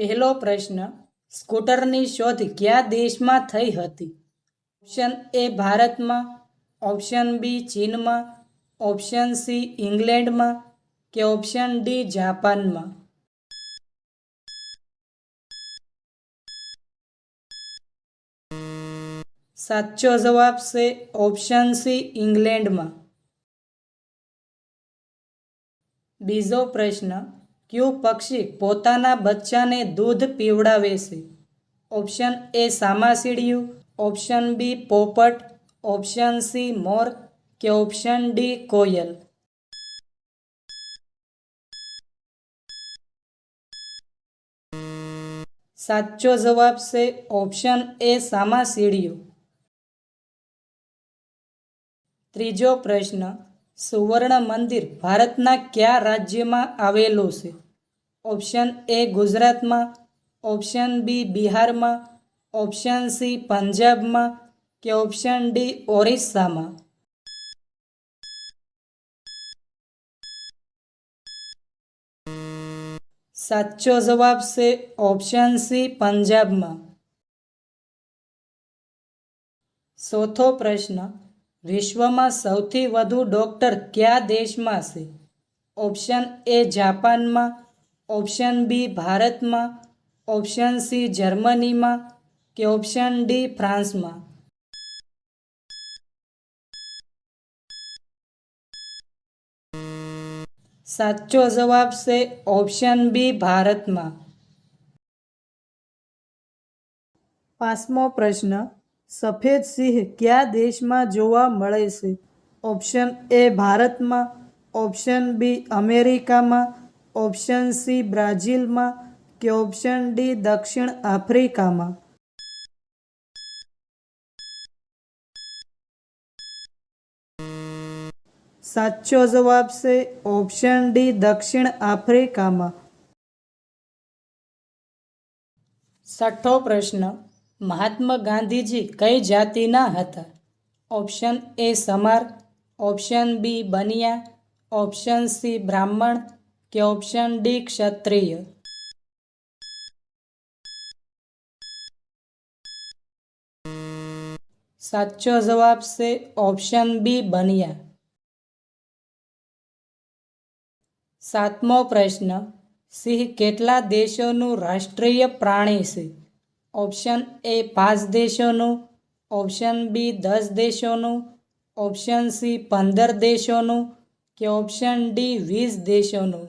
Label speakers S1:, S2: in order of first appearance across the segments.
S1: પહેલો પ્રશ્ન, સ્કૂટરની શોધ કયા દેશમાં થઈ હતી? ઓપ્શન એ ભારતમાં, ઓપ્શન બી ચીનમાં, ઓપ્શન સી ઇંગ્લેન્ડમાં કે ઓપ્શન ડી જાપાનમાં? સાચો જવાબ છે ઓપ્શન સી ઇંગ્લેન્ડમાં. બીજો પ્રશ્ન, કયું પક્ષી પોતાના બચ્ચાને દૂધ પીવડાવે છે? ઓપ્શન એ સામાસીડિયું, ઓપ્શન બી પોપટ, ઓપ્શન સી મોર કે ઓપ્શન ડી કોયલ? સાચો જવાબ છે ઓપ્શન એ સામાસીડિયું. ત્રીજો પ્રશ્ન, સુવર્ણ મંદિર ભારતના કયા રાજ્યમાં આવેલું છે? ઓપ્શન એ ગુજરાતમાં, ઓપ્શન બી બિહારમાં, ઓપ્શન સી પંજાબમાં કે ઓપ્શન ડી ઓરિસ્સામાં? સાચો જવાબ છે ઓપ્શન સી પંજાબમાં. ચોથો પ્રશ્ન, વિશ્વમાં સૌથી વધુ ડોક્ટર કયા દેશમાં છે? ઓપ્શન એ જાપાનમાં, ઓપ્શન બી ભારતમાં, ઓપ્શન સી જર્મનીમાં કે ઓપ્શન ડી ફ્રાન્સમાં? સાચો જવાબ છે ઓપ્શન બી ભારતમાં. પાંચમો પ્રશ્ન, સફેદ સિંહ કયા દેશમાં જોવા મળે છે? ઓપ્શન એ ભારતમાં, ઓપ્શન બી અમેરિકામાં, ઓપ્શન સી બ્રાઝિલમાં કે ઓપ્શન ડી દક્ષિણ આફ્રિકામાં? સાચો જવાબ છે ઓપ્શન ડી દક્ષિણ આફ્રિકામાં. છઠ્ઠો પ્રશ્ન, મહાત્મા ગાંધીજી કઈ જાતિના હતા? ઓપ્શન એ સમાર, ઓપ્શન બી બનિયા, ઓપ્શન સી બ્રાહ્મણ કે ઓપ્શન ડી ક્ષત્રિય? સાચો જવાબ છે ઓપ્શન બી બનિયા. સાતમો પ્રશ્ન, સિંહ કેટલા દેશોનું રાષ્ટ્રીય પ્રાણી છે? ઓપ્શન એ 5 દેશોનું, ઓપ્શન બી 10 દેશોનું, ઓપ્શન સી 15 દેશોનું કે ઓપ્શન ડી 20 દેશોનું?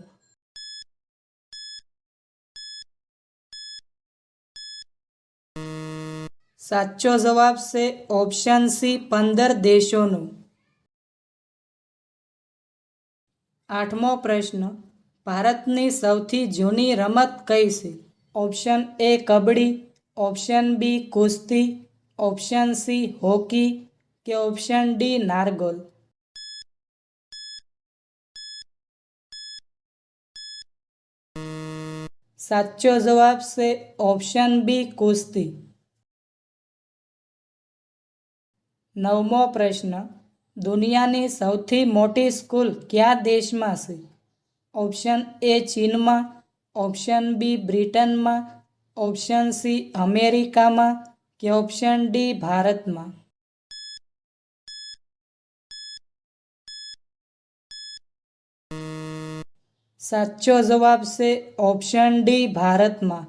S1: સાચો જવાબ છે ઓપ્શન સી 15 દેશોનું. આઠમો પ્રશ્ન, ભારતની સૌથી જૂની રમત કઈ છે? Option A kabaddi, option B કુસ્તી, ઓપ્શન સી હોકી કે ઓપ્શન ડી નારગોલ? સાચો જવાબ છે ઓપ્શન બી કુસ્તી. નવમો પ્રશ્ન, દુનિયાની સૌથી મોટી સ્કૂલ કયા દેશમાં છે? ઓપ્શન એ ચીનમાં, ઓપ્શન બી બ્રિટનમાં, ઓપ્શન સી અમેરિકામાં કે ઓપ્શન ડી ભારતમાં? સાચો જવાબ છે ઓપ્શન ડી ભારતમાં.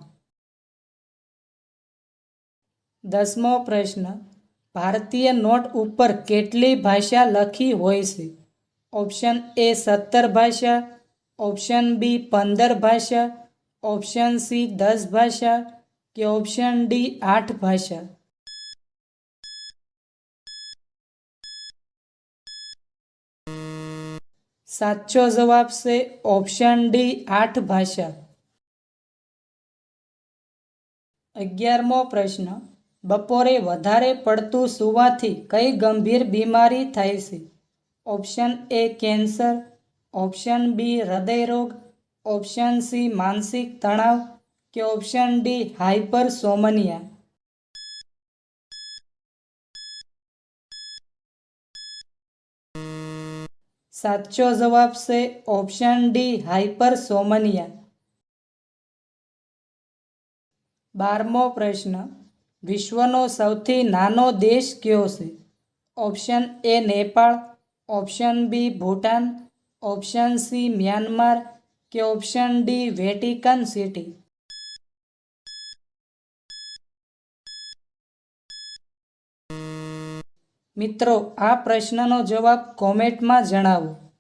S1: દસમો પ્રશ્ન, ભારતીય નોટ ઉપર કેટલી ભાષા લખી હોય છે? ઓપ્શન એ 17 ભાષા, ઓપ્શન બી 15 ભાષા, ઓપ્શન સી 10 ભાષા કે ઓપ્શન ડી 8 ભાષા? સાચો જવાબ છે ઓપ્શન ડી 8 ભાષા. 11મો પ્રશ્ન, બપોરે વધારે પડતું સૂવાથી કઈ ગંભીર બીમારી થાય છે? Option A cancer, option B હૃદયરોગ, ઓપ્શન સી માનસિક તણાવ કે ઓપ્શન ડી હાઇપરસોમનિયા? સાચો જવાબ છે ઓપ્શન ડી હાઇપરસોમનિયા. 12મો પ્રશ્ન, વિશ્વનો સૌથી નાનો દેશ કયો છે? Option A Nepal, option B Bhutan, option C Myanmar કે ઓપ્શન ડી વેટિકન સિટી? મિત્રો, આ પ્રશ્નનો જવાબ કોમેન્ટમાં જણાવો.